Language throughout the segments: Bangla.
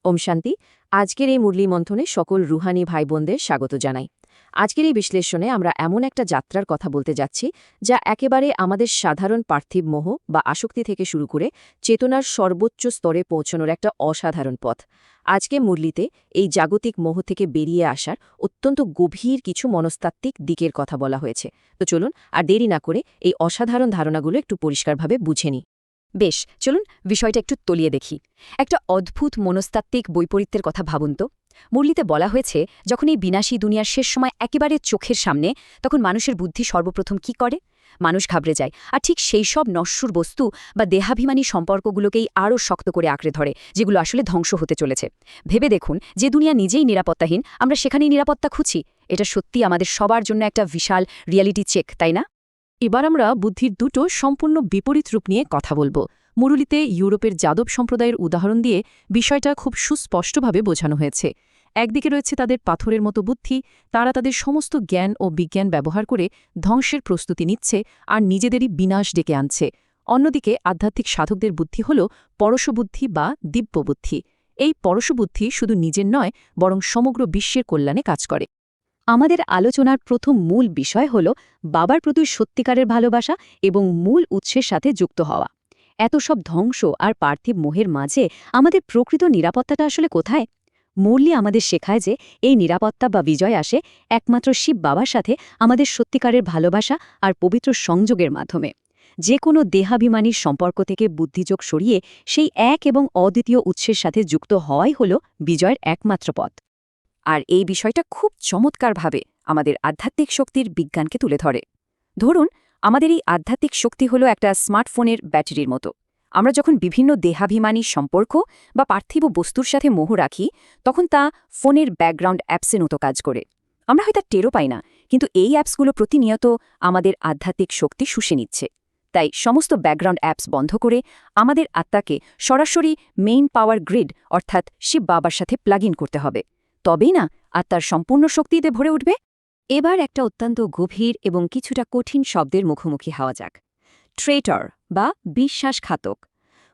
ওম শান্তি। আজকের এই মুরলী মন্থনে সকল রুহানি ভাই বোনদের স্বাগত জানাই। আজকের এই বিশ্লেষণে আমরা এমন একটা যাত্রার কথা বলতে যাচ্ছি যা একেবারে আমাদের সাধারণ পার্থিব মোহ বা আসক্তি থেকে শুরু করে চেতনার সর্বোচ্চ স্তরে পৌঁছানোর একটা অসাধারণ পথ। আজকে মুরলীতে এই জাগতিক মোহ থেকে বেরিয়ে আসার অত্যন্ত গভীর কিছু মনস্তাত্ত্বিক দিকের কথা বলা হয়েছে। তো চলুন আর দেরি না করে এই অসাধারণ ধারণাগুলো একটু পরিষ্কারভাবে বুঝে নিই। বেশ, চলুন বিষয়টা একটু তলিয়ে দেখি। একটা অদ্ভুত মনস্তাত্ত্বিক বৈপরীত্যের কথা ভাবুন তো। মুরলীতে বলা হয়েছে, যখন এই বিনাশী দুনিয়ার শেষ সময় একেবারে চোখের সামনে, তখন মানুষের বুদ্ধি সর্বপ্রথম কি করে? মানুষ ঘাবড়ে যায়, আর ঠিক সেই সব নশ্বর বস্তু বা দেহাভিমানী সম্পর্কগুলোকেই আরও শক্ত করে আঁকড়ে ধরে, যেগুলো আসলে ধ্বংস হতে চলেছে। ভেবে দেখুন, যে দুনিয়া নিজেই নিরাপত্তাহীন, আমরা সেখানেই নিরাপত্তা খুঁজি। এটা সত্যি আমাদের সবার জন্য একটা বিশাল রিয়ালিটি চেক, তাই না? এবার আমরা বুদ্ধির দুটো সম্পূর্ণ বিপরীত রূপ নিয়ে কথা বলবো। মুরলীতে ইউরোপের যাদব সম্প্রদায়ের উদাহরণ দিয়ে বিষয়টা খুব সুস্পষ্টভাবে বোঝানো হয়েছে। একদিকে রয়েছে তাদের পাথরের মতো বুদ্ধি, তারা তাদের সমস্ত জ্ঞান ও বিজ্ঞান ব্যবহার করে ধ্বংসের প্রস্তুতি নিচ্ছে আর নিজেদেরই বিনাশ ডেকে আনছে। অন্যদিকে আধ্যাত্মিক সাধকদের বুদ্ধি হল পরশবুদ্ধি বা দিব্যবুদ্ধি। এই পরশবুদ্ধি শুধু নিজের নয়, বরং সমগ্র বিশ্বের কল্যাণে কাজ করে। আমাদের আলোচনার প্রথম মূল বিষয় হল বাবার প্রতি সত্যিকারের ভালোবাসা এবং মূল উৎসের সাথে যুক্ত হওয়া। এত সব ধ্বংস আর পার্থিব মোহের মাঝে আমাদের প্রকৃত নিরাপত্তাটা আসলে কোথায়? মুরলী আমাদের শেখায় যে এই নিরাপত্তা বা বিজয় আসে একমাত্র শিব বাবার সাথে আমাদের সত্যিকারের ভালোবাসা আর পবিত্র সংযোগের মাধ্যমে। যে কোনো দেহাভিমানীর সম্পর্ক থেকে বুদ্ধিযোগ সরিয়ে সেই এক এবং অদ্বিতীয় উৎসের সাথে যুক্ত হওয়াই হল বিজয়ের একমাত্র পথ। আর এই বিষয়টা খুব চমৎকারভাবে আমাদের আধ্যাত্মিক শক্তির বিজ্ঞানকে তুলে ধরে। ধরুন, আমাদের এই আধ্যাত্মিক শক্তি হলো একটা স্মার্টফোনের ব্যাটারির মতো। আমরা যখন বিভিন্ন দেহাভিমানী সম্পর্ক বা পার্থিব বস্তুর সাথে মোহ রাখি, তখন তা ফোনের ব্যাকগ্রাউন্ড অ্যাপসের মতো কাজ করে। আমরা হয়তো টেরও পাই না, কিন্তু এই অ্যাপসগুলো প্রতিনিয়ত আমাদের আধ্যাত্মিক শক্তি শুষে নিচ্ছে। তাই সমস্ত ব্যাকগ্রাউন্ড অ্যাপস বন্ধ করে আমাদের আত্মাকে সরাসরি মেইন পাওয়ার গ্রিড অর্থাৎ শিব বাবার সাথে প্লাগ ইন করতে হবে। তবেই না আত্মার সম্পূর্ণ শক্তিতে ভরে উঠবে। এবার একটা অত্যন্ত গভীর এবং কিছুটা কঠিন শব্দের মুখোমুখি হওয়া যাক। ট্রেটর বা বিশ্বাসঘাতক।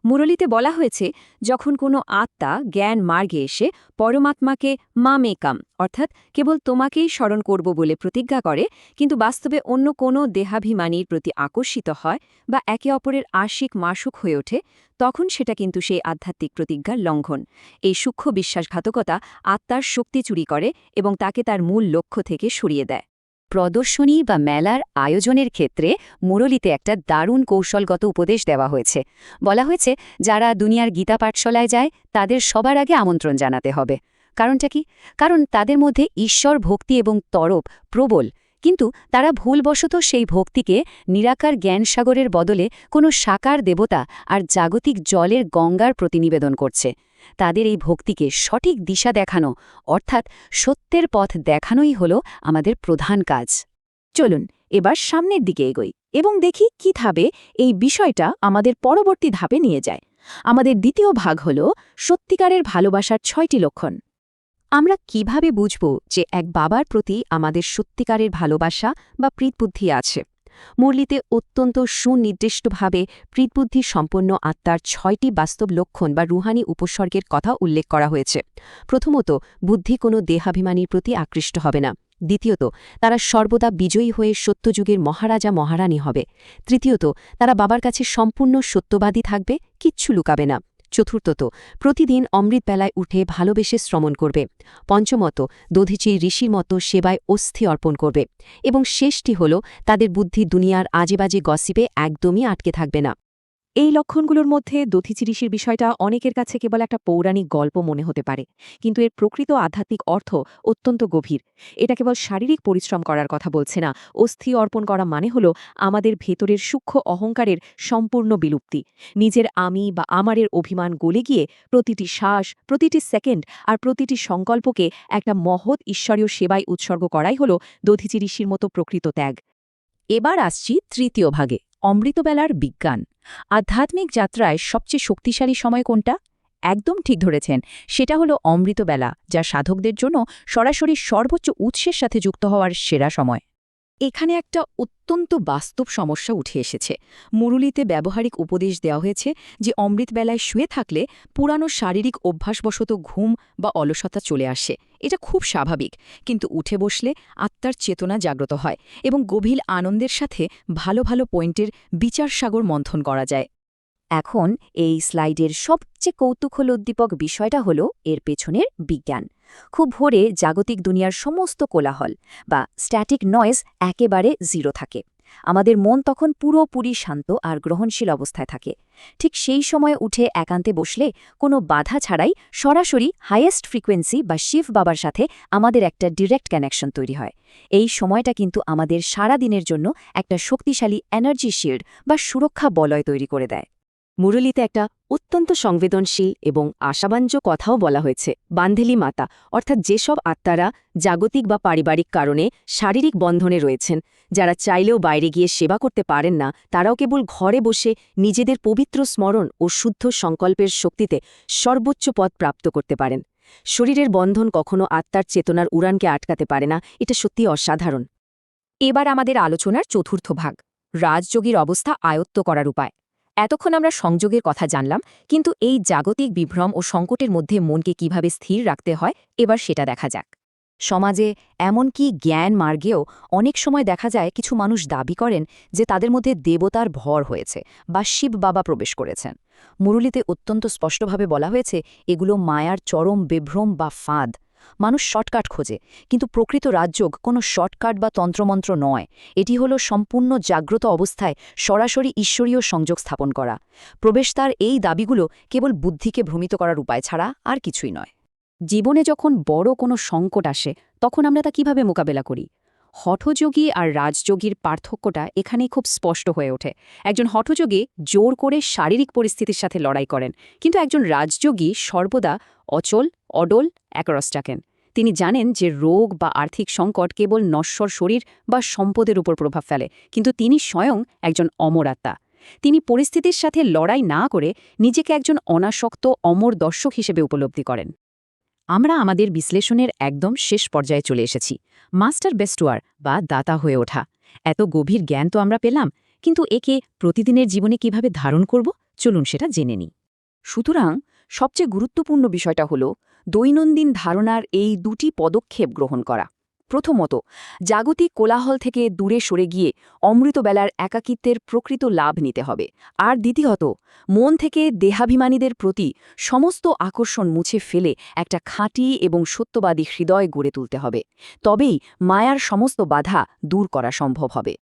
মুরলীতে বলা হয়েছে, যখন কোনো আত্মা জ্ঞান মার্গে এসে পরমাত্মাকে মামেকাম অর্থাৎ কেবল তোমাকেই স্মরণ করব বলে প্রতিজ্ঞা করে, কিন্তু বাস্তবে অন্য কোনো দেহাভিমানীর প্রতি আকর্ষিত হয় বা একে অপরের আশিক মাসুক হয়ে ওঠে, তখন সেটা কিন্তু সেই আধ্যাত্মিক প্রতিজ্ঞার লঙ্ঘন। এই সূক্ষ্ম বিশ্বাসঘাতকতা আত্মার শক্তি চুরি করে এবং তাকে তার মূল লক্ষ্য থেকে সরিয়ে দেয়। প্রদর্শনী বা মেলার আয়োজনের ক্ষেত্রে মুরলীতে একটা দারুণ কৌশলগত উপদেশ দেওয়া হয়েছে। বলা হয়েছে, যারা দুনিয়ার গীতা পাঠশালায় যায় তাদের সবার আগে আমন্ত্রণ জানাতে হবে। কারণটা কি? কারণ তাদের মধ্যে ঈশ্বর ভক্তি এবং তরফ প্রবল, কিন্তু তারা ভুলবশত সেই ভক্তিকে নিরাকার জ্ঞানসাগরের বদলে কোনো সাকার দেবতা আর জাগতিক জলের গঙ্গার প্রতিনিবেদন করছে। তাদের এই ভক্তিকে সঠিক দিশা দেখানো অর্থাৎ সত্যের পথ দেখানোই হল আমাদের প্রধান কাজ। চলুন এবার সামনের দিকে এগোই এবং দেখি কীভাবে এই বিষয়টা আমাদের পরবর্তী ধাপে নিয়ে যায়। আমাদের দ্বিতীয় ভাগ হল সত্যিকারের ভালোবাসার 6টি লক্ষণ। আমরা কিভাবে বুঝব যে এক বাবার প্রতি আমাদের সত্যিকারের ভালোবাসা বা প্রীতবুদ্ধি আছে? মুরলীতে অত্যন্ত সুনির্দিষ্টভাবে প্রীতবুদ্ধি সম্পন্ন আত্মার 6টি বাস্তব লক্ষণ বা রুহানি উপসর্গের কথা উল্লেখ করা হয়েছে। প্রথমত, বুদ্ধি কোনো দেহাভিমানীর প্রতি আকৃষ্ট হবে না। দ্বিতীয়ত, তারা সর্বদা বিজয়ী হয়ে সত্যযুগের মহারাজা মহারানী হবে। তৃতীয়ত, তারা বাবার কাছে সম্পূর্ণ সত্যবাদী থাকবে, কিচ্ছু লুকাবে না। চতুর্থত, প্রতিদিন অমৃতবেলায় উঠে ভালোবেসে শ্রমণ করবে। পঞ্চমত, দধিচি ঋষির মতো সেবায় অস্থি অর্পণ করবে। এবং শেষটি হল, তাদের বুদ্ধি দুনিয়ার আজেবাজে গসিপে একদমই আটকে থাকবে না। এই লক্ষণগুলোর মধ্যে দধিচি ঋষির বিষয়টা অনেকের কাছে কেবল একটা পৌরাণিক গল্প মনে হতে পারে, কিন্তু এর প্রকৃত আধ্যাত্মিক অর্থ অত্যন্ত গভীর। এটা কেবল শারীরিক পরিশ্রম করার কথা বলছে না। অস্থি অর্পণ করা মানে হল আমাদের ভেতরের সূক্ষ্ম অহংকারের সম্পূর্ণ বিলুপ্তি। নিজের আমি বা আমারের অভিমান গলে গিয়ে প্রতিটি শ্বাস, প্রতিটি সেকেন্ড আর প্রতিটি সংকল্পকে একটা মহৎ ঈশ্বরীয় সেবায় উৎসর্গ করাই হল দধিচি ঋষির মতো প্রকৃত ত্যাগ। এবার আসছি তৃতীয় ভাগে, অমৃতবেলার বিজ্ঞান। আধ্যাত্মিক যাত্রায় সবচেয়ে শক্তিশালী সময় কোনটা? একদম ঠিক ধরেছেন, সেটা হলো অমৃতবেলা, যা সাধকদের জন্য সরাসরি সর্বোচ্চ উৎসের সাথে যুক্ত হওয়ার সেরা সময়। এখানে একটা অত্যন্ত বাস্তব সমস্যা উঠে এসেছে। মুরুলিতে ব্যবহারিক উপদেশ দেওয়া হয়েছে যে অমৃতবেলায় শুয়ে থাকলে পুরানো শারীরিক অভ্যাসবশত ঘুম বা অলসতা চলে আসে। এটা খুব স্বাভাবিক, কিন্তু উঠে বসলে আত্মার চেতনা জাগ্রত হয় এবং গভীর আনন্দের সাথে ভালো ভালো পয়েন্টের বিচারসাগর মন্থন করা যায়। এখন এই স্লাইডের সবচেয়ে কৌতূহলোদ্দীপক বিষয়টা হলো এর পেছনের বিজ্ঞান। খুব ভোরে জাগতিক দুনিয়ার সমস্ত কোলাহল বা স্ট্যাটিক নয়েজ একেবারে জিরো থাকে। আমাদের মন তখন পুরোপুরি শান্ত আর গ্রহণশীল অবস্থায় থাকে। ঠিক সেই সময়ে উঠে একান্তে বসলে কোনো বাধা ছাড়াই সরাসরি হাইয়েস্ট ফ্রিকোয়েন্সি বা শিব বাবার সাথে আমাদের একটা ডিরেক্ট কানেকশন তৈরি হয়। এই সময়টা কিন্তু আমাদের সারা দিনের জন্য একটা শক্তিশালী এনার্জি শিল্ড বা সুরক্ষা বলয় তৈরি করে দেয়। মুরলীতে একটা অত্যন্ত সংবেদনশীল এবং আশাবাঞ্জ কথাও বলা হয়েছে। বান্ধেলি মাতা, অর্থাৎ যেসব আত্মারা জাগতিক বা পারিবারিক কারণে শারীরিক বন্ধনে রয়েছেন, যারা চাইলেও বাইরে গিয়ে সেবা করতে পারেন না, তারাও কেবল ঘরে বসে নিজেদের পবিত্র স্মরণ ও শুদ্ধ সংকল্পের শক্তিতে সর্বোচ্চ পদ প্রাপ্ত করতে পারেন। শরীরের বন্ধন কখনো আত্মার চেতনার উড়ানকে আটকাতে পারে না, এটা সত্যি অসাধারণ। এবার আমাদের আলোচনার চতুর্থ ভাগ, রাজযোগীর অবস্থা আয়ত্ত করার উপায়। এতক্ষণ আমরা সংযোগের কথা জানলাম, কিন্তু এই জাগতিক বিভ্রম ও সংকটের মধ্যে মনকে কিভাবে স্থির রাখতে হয় এবার সেটা দেখা যাক। সমাজে এমনকি জ্ঞান মার্গেও অনেক সময় দেখা যায় কিছু মানুষ দাবি করেন যে তাদের মধ্যে দেবতার ভর হয়েছে বা শিব বাবা প্রবেশ করেছেন। মুরুলিতে অত্যন্ত স্পষ্টভাবে বলা হয়েছে এগুলো মায়ার চরম বিভ্রম বা ফাঁদ। মানুষ শর্টকাট খোঁজে, কিন্তু প্রকৃত রাজযোগ কোনো শর্টকাট বা তন্ত্রমন্ত্র নয়। এটি হলো সম্পূর্ণ জাগ্রত অবস্থায় সরাসরি ঈশ্বরীয় সংযোগ স্থাপন করা। প্রবেশদ্বার এই দাবিগুলো কেবল বুদ্ধিকে ভ্রমিত করার উপায় ছাড়া আর কিছুই নয়। জীবনে যখন বড় কোনো সংকট আসে, তখন আমরা তা কিভাবে মোকাবেলা করি? হঠযোগী আর রাজযোগীর পার্থক্যটা এখানেই খুব স্পষ্ট হয়ে ওঠে। একজন হঠযোগী জোর করে শারীরিক পরিস্থিতির সাথে লড়াই করেন, কিন্তু একজন রাজযোগী সর্বদা অচল, অডল একরস থাকেন। তিনি জানেন যে রোগ বা আর্থিক সংকট কেবল নশ্বর শরীর বা সম্পদের উপর প্রভাব ফেলে, কিন্তু তিনি স্বয়ং একজন অমর আত্মা। তিনি পরিস্থিতির সাথে লড়াই না করে নিজেকে একজন অনাসক্ত অমর দর্শক হিসেবে উপলব্ধি করেন। আমরা আমাদের বিশ্লেষণের একদম শেষ পর্যায়ে চলে এসেছি। মাস্টার বেস্টওয়ার বা দাতা হয়ে ওঠা। এত গভীর জ্ঞান তো আমরা পেলাম, কিন্তু একে প্রতিদিনের জীবনে কিভাবে ধারণ করব, চলুন সেটা জেনে নিই। সুতরাং সবচেয়ে গুরুত্বপূর্ণ বিষয়টা হল দৈনন্দিন ধারণার এই দুটি পদক্ষেপ গ্রহণ করা। প্রথমত, জাগতিক কোলাহল থেকে দূরে সরে গিয়ে অমৃতবেলার একাকিত্বের প্রকৃত লাভ নিতে হবে। আর দ্বিতীয়ত, মন থেকে দেহাভিমানীদের প্রতি সমস্ত আকর্ষণ মুছে ফেলে একটা খাঁটি এবং সত্যবাদী হৃদয় গড়ে তুলতে হবে। তবেই মায়ার সমস্ত বাধা দূর করা সম্ভব হবে।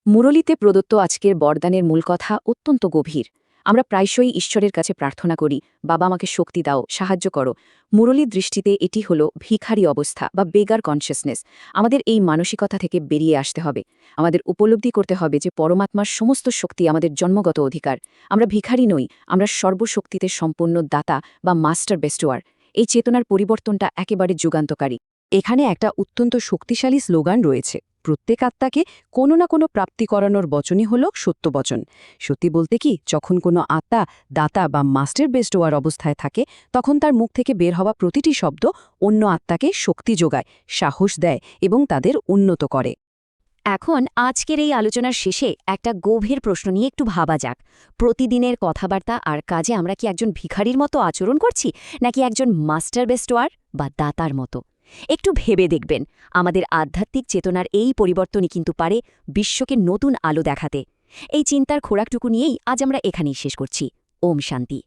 মুরলীতে প্রদত্ত আজকের বরদানের মূল কথা অত্যন্ত গভীর। আমরা প্রায়শই ঈশ্বরের কাছে প্রার্থনা করি, বাবা আমাকে শক্তি দাও, সাহায্য করো। মুরলীর দৃষ্টিতে এটি হল ভিখারি অবস্থা বা বেগার কনসিয়াসনেস। আমাদের এই মানসিকতা থেকে বেরিয়ে আসতে হবে। আমাদের উপলব্ধি করতে হবে যে পরমাত্মার সমস্ত শক্তি আমাদের জন্মগত অধিকার। আমরা ভিখারি নই, আমরা সর্বশক্তিতে সম্পূর্ণ দাতা বা মাস্টার বেস্টওয়ার। এই চেতনার পরিবর্তনটা একেবারে যুগান্তকারী। এখানে একটা অত্যন্ত শক্তিশালী স্লোগান রয়েছে, প্রত্যেক আত্মাকে কোনো না কোনো প্রাপ্তি করানোর বচনই হল সত্যবচন। সত্যি বলতে কি, যখন কোনো আত্মা দাতা বা মাস্টার বেস্টওয়ার অবস্থায় থাকে, তখন তার মুখ থেকে বের হওয়া প্রতিটি শব্দ অন্য আত্মাকে শক্তি যোগায়, সাহস দেয় এবং তাদের উন্নত করে। এখন আজকের এই আলোচনার শেষে একটা গভীর প্রশ্ন নিয়ে একটু ভাবা যাক। প্রতিদিনের কথাবার্তা আর কাজে আমরা কি একজন ভিখারির মতো আচরণ করছি, নাকি একজন মাস্টার বেস্টওয়ার বা দাতার মতো? একটু ভেবে দেখবেন। আমাদের আধ্যাত্মিক চেতনার এই পরিবর্তনই কিন্তু পারে বিশ্বকে নতুন আলো দেখাতে। এই চিন্তার খোরাকটুকু নিয়েই আজ আমরা এখানেই শেষ করছি। ওম শান্তি।